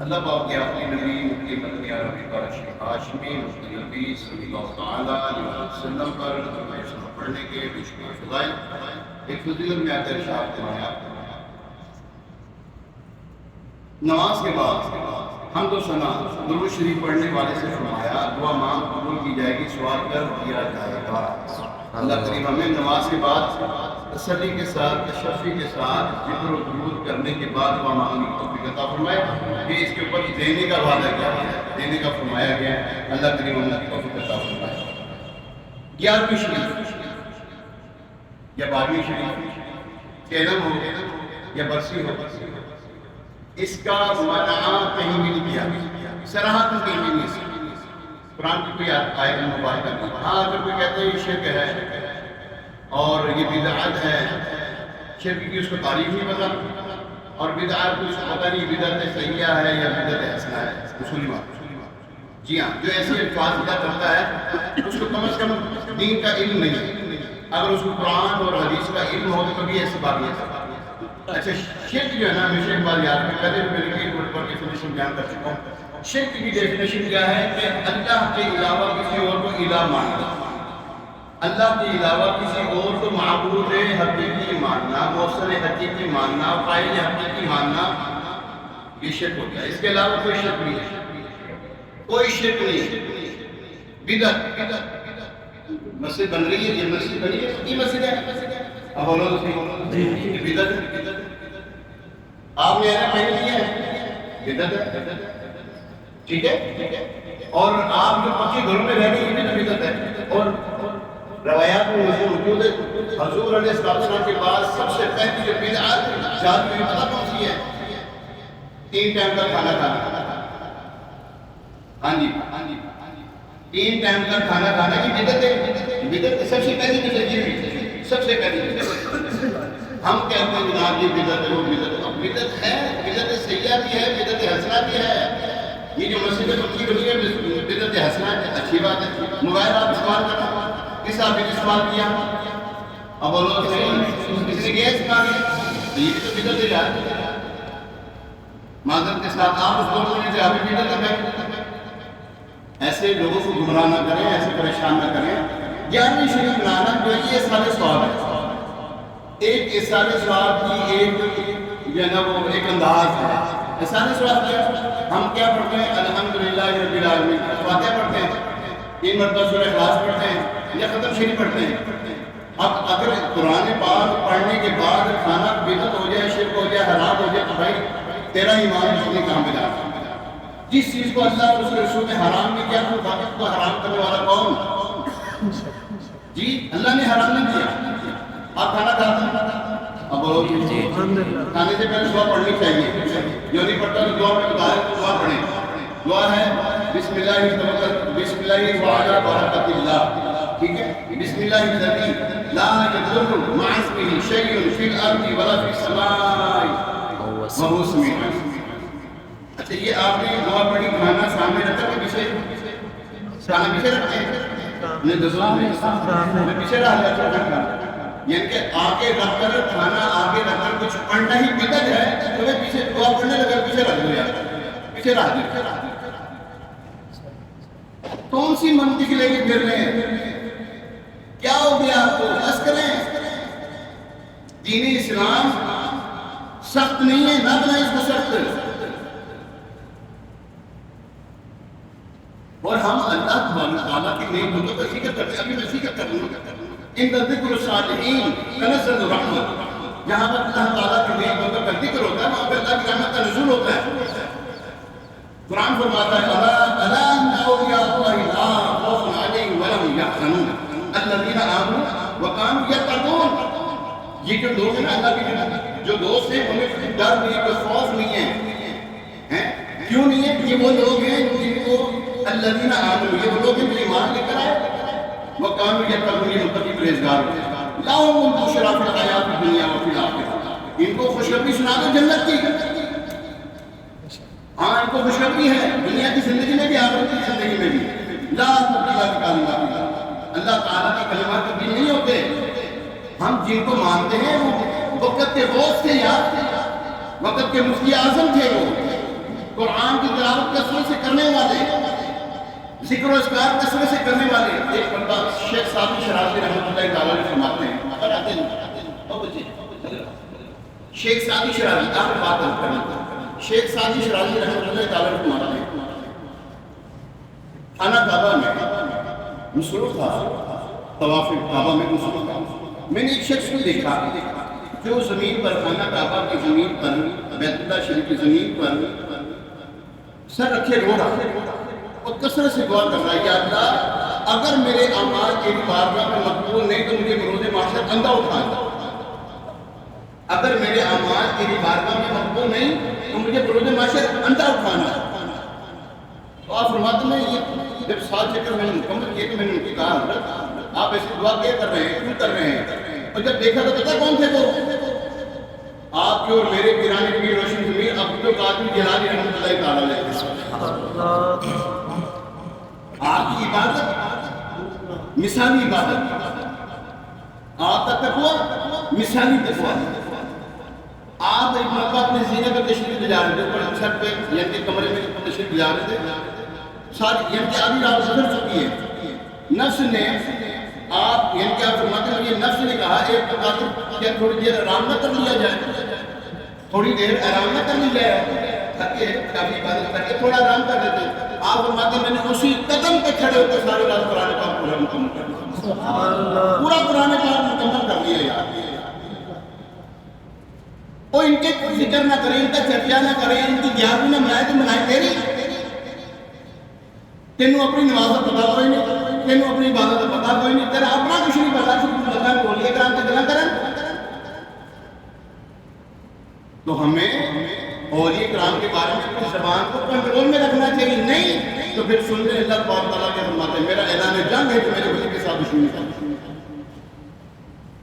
اللہ پاک کے اپنی نبی مکی مدنی عربی پر شیخ ہاشمی مفتی نبی صلی اللہ تعالیٰ علیہ وسلم پر پڑھنے کے بشکر فضائل ایک فضیلت میں آتے ارشاد فرمایا نماز کے بعد حمد و ثنا درود شریف پڑھنے والے سے فرمایا دعا مانگ قبول کی جائے گی، سوال کر دیا جائے گا۔ اللہ کریم ہمیں نماز کے بعد تسلی کے ساتھ تشفی کے ساتھ ذکر و درود کرنے کے بعد دعا مانگنے کی توفیق عطا فرمائے کہ اس کے اوپر دینے کا وعدہ کیا ہے، دینے کا فرمایا گیا ہے۔ اللہ کریم ہمیں کی توفیق عطا فرمائے۔ 11ویں شریف یا 12ویں شریف کہنا ہو یا برسی ہو، اس کا منع کہیں بھی نہیں کیا، صراحتاً کہیں بھی نہیں ہے۔ قرآن کی کوئی آیت مبارکہ نہیں۔ ہاں اگر کوئی کہتے ہیں یہ شرک ہے اور یہ بدعت ہے، شرک کی اس کو تعریف نہیں پتا، اور بدعت کو اس کو پتہ نہیں بدعت سیئہ ہے یا بدعت حسنہ ہے، اصولی بات۔ جی ہاں، جو ایسے الفاظ ادا کرتا ہے اس کو کم از کم دین کا علم نہیں ہے۔ اگر اس کو قرآن اور حدیث کا علم ہو تو کبھی ایسی بات نہیں ہے۔ اچھا شرک جو ہے نا، ہمیشہ ایک بات یاد میں پہلے میں نے ایک ورڈ پر ڈیفینیشن بیان کر چکا ہوں۔ شرک کی ڈیفینیشن کیا ہے کہ اللہ کے علاوہ کسی اور کو الہ ماننا، اللہ کے علاوہ کسی اور کو معبود حقیقی ماننا، موصل حقیقی ماننا، فاعل حقیقی ماننا، یہ شرک ہوتا ہے۔ اس کے علاوہ کوئی شرک نہیں ہے، کوئی شرک نہیں۔ بدعت مسجد بن رہی ہے، یہ مسجد بنی ہے، یہ مسجد ہے، اب بولو تو بدعت آپ نے ایسا پہلے کیا ہے، بدعت ہے، ٹھیک ہے۔ اور آپ جو پکے گھروں میں رہ گئے یہ بھی بدعت ہے۔ اور روایات میں موجود ہے حضور علیہ السلام کے بعد سب سے پہلی جو بدعت جاتی ہوئی پتہ کون سی ہے؟ 3 ٹائم کا کھانا کھانا۔ ہاں جی 3 ٹائم کا کھانا کھانا کی بدعت ہے، بدعت سب سے پہلی بدعت یہ سب سے پہلی بدعت۔ ہم کہتے ہیں جناب یہ بدعت ہے وہ بدعت ہے، اب بدعت ہے، بدعت سیئہ بھی ہے، بدعت حسنہ بھی ہے۔ یہ جو مسجد مکی بنی ہے بدعت حسنہ ہے، اچھی بات ہے۔ موبائل آپ استعمال کرنا، کس آپ نے استعمال کیا؟ اب بولو صحیح، کسی نے کیا استعمال کیا؟ تو یہ بھی تو بدعت ہے یار۔ معذرت کے ساتھ آپ اس دور میں سے آپ بھی بدعت ہے۔ ایسے لوگوں کو گمراہ نہ کریں، ایسے پریشان نہ کریں۔ 11ویں شریف بنانا جو یہ سارے ثواب ہے، ایک احسان ثواب کی ایک جو ہے نا وہ ایک انداز ہے۔ احسان ثواب کیا؟ ہم کیا پڑھتے ہیں؟ الحمدللہ رب العالمین، فاتحہ پڑھتے ہیں، 3 مرتبہ سورہ اخلاص پڑھتے ہیں یا ختم شریف پڑھتے ہیں۔ اب اگر قرآن پاک پڑھنے کے بعد کھانا بدعت ہو جائے، شرک ہو جائے، حرام ہو جائے تو بھائی تیرا ایمان کتنے کام میں جاتا ہے۔ جس چیز کو اللہ اور اس کے رسول نے حرام نہیں کیا تو باقی کو حرام کرنے والا کون؟ جی اللہ نے حرام نہیں کیا۔ آپ کھانا کھاتے ہیں، اب بولو جی کھانے سے پہلے دعا پڑھنی چاہیے، جو نہیں پڑھتا تو دعا میں بتائے تو دعا پڑھیں۔ دعا ہے بسم اللہ وعلی برکت اللہ، ٹھیک ہے؟ بسم اللہ الذی لا یضر مع اسمہ شیء فی الارض ولا فی السماء وهو السمیع العلیم۔ اچھا یہ آپ نے دعا پڑھی، کھانا سامنے رکھا کہ پیچھے؟ کھانا پیچھے رکھتے ہیں؟ نہیں دوستوں میں پیچھے رہا جاتا، یعنی کہ آگے رکھ کر کھانا آگے رکھ کر کچھ پڑھنا ہی بدعت ہے، تو میں پیچھے دعا پڑھنے لگا پیچھے رکھ دو یار، پیچھے رکھ دو۔ کون سی منطق لے کے پھر رہے ہیں؟ کیا ہو گیا آپ کو؟ بس کریں، دین اسلام سخت نہیں ہے، نہ بنائیں اس کو سخت۔ اور ہم اللہ تعالیٰ کی نعمتوں کا ذکر کرتے ہیں، ابھی میں ذکر کر رہا ہوں ان ذکر الصالحین تنزل الرحمت، جہاں پر اللہ تعالیٰ کی نعمتوں کا ذکر ہوتا ہے وہاں پہ اللہ کی رحمت کا نزول ہوتا ہے۔ قرآن فرماتا ہے الا ان اولیاء اللہ لا خوف علیہم ولا هم یحزنون الذین آمنوا وکانوا یتقون۔ یہ جو لوگ ہیں نا اللہ کے جو دوست ہیں انہیں کوئی ڈر نہیں، کوئی خوف نہیں ہے۔ کیوں نہیں ہے؟ یہ وہ لوگ ہیں جن کو الذین آمنوا، یہ وہ لوگ ہیں جو ایمان لے کر آئے، وکانوا یتقون، یہ متقی پرہیزگار ہوتے ہیں۔ لہم البشری فی الحیاۃ الدنیا وفی الآخرہ، ان کو خوشخبری سنا دو جنت کی۔ ہاں ان کو خوشخبری ہے دنیا کی زندگی میں بھی، آخرت کی زندگی میں بھی۔ لا تبدیل لکلمات اللہ، اللہ تعالیٰ کے کلمات تبدیل نہیں ہوتے۔ ہم جن کو مانتے ہیں وہ وقت کے غوث تھے، یاد وقت کے مفتی اعظم تھے، وہ قرآن کی تلاوت کثرت سے کرنے والے، ذکر و اذکار کثرت سے کرنے والے. ایک بندہ شیخ سعدی شرازی رحمۃ اللہ تعالیٰ علیہ فرماتے ہیں، اگر آتے ہیں شیخ سعدی شرازی، آپ بات کرنا، شیخ سعدی شرازی رحمۃ اللہ تعالیٰ علیہ فرماتے ہیں خانہ کعبہ میں مصروف تھا، طواف کعبہ میں مصروف تھا. میں نے ایک شخص کو دیکھا جو زمین پر، خانہ کعبہ کی زمین پر، بیت اللہ شریف کی زمین پر سر رکھے رو رہا اور کثرت سے دعا کر رہا ہے، یا اللہ اگر میرے اعمال تیری بارگاہ میں مقبول نہیں تو مجھے بروز محشر اندھا اٹھانا. اگر میرے اعمال تیری بارگاہ میں مقبول نہیں تو مجھے بروز محشر اندھا اٹھانا. تو آپ فرماتے ہیں یہ جب 7 چکر میں نے مکمل کیے تو میں نے ان کی کہا، حضرت آپ ایسی دعا کیا کر رہے ہیں، کیوں کر رہے ہیں؟ اور جب دیکھا تو پتا کون تھے وہ؟ آپ کے اور میرے پیرانے کی روشن زمین عبد القادر جیلانی رحمۃ اللہ تعالیٰ علیہ. آپ کی عبادت مثالی عبادت، آپ کا تقوی مثالی تقوی. آپ ایک مرتبہ اپنے زینے پر تشریف لے جا رہے تھے، پر چھت پہ یعنی کہ کمرے میں تشریف لے جا رہے تھے، ساری یعنی کہ آدھی رات گزر چکی ہے. نفس نے آپ یعنی کہ آپ فرماتے ہیں یہ نفس نے کہا ایک مقاطب کیا تھوڑی دیر آرام نہ کر لیا جائے، تھوڑی دیر آرام نہ کر لی جائے، تھکے کافی عبادت کر کے تھوڑا آرام کر لیتے. آپ فرماتے ہیں میں نے اسی قدم پہ کھڑے ہو کے سارے رات قرآن پاک پورا مکمل کر لیا، پورا قرآن پاک مکمل کر لیا. یار وہ ان کے ذکر نہ کریں، ان کا چرچا نہ کریں، ان کی گیارہویں نہ منائے تو منائے تیری. تینوں اپنی نماز کا پتا کوئی نہیں، تینوں اپنی عبادت کا پتا کوئی نہیں، تیرا اپنا کچھ نہیں پتا، صرف لگن بولیے کرام کے گلا کرن. تو ہمیں اولیاء کرام کے بارے میں اپنی زبان کو کنٹرول میں رکھنا چاہیے. نہیں تو پھر سن لیں اللہ تعالیٰ کے فرماتے ہیں میرا اعلان جنگ ہے کہ میرے ولی کے ساتھ دشمنی کریں.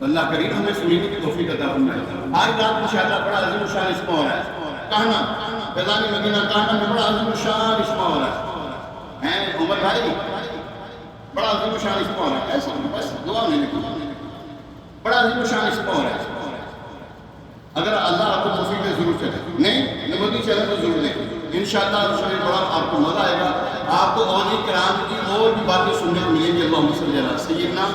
اللہ کریم ہمیں سننے کی توفیق عطا فرمائے. آج رات انشاءاللہ بڑا عظیم الشان اسما ہو رہا ہے، کہنا فیضان مدینہ کہنا میں بڑا عظیم الشان اسما ہو رہا ہے. عمر بھائی بڑا عظیم الشان اسما ہو رہا ہے، ایسا بس دعا میں لکھوں، بڑا عظیم الشان اسما ہو رہا ہے. اگر اللہ آپ کو توفیق دے ضرور چلے، نہیں نبوی چلے تو ضرور دیں. انشاءاللہ انشاءاللہ بڑا آپ کو مزہ آئے گا. آپ کو اولیاء کرام کی اور بھی باتیں سننے کو ملیں گی. اللہم صلی علی سیدنا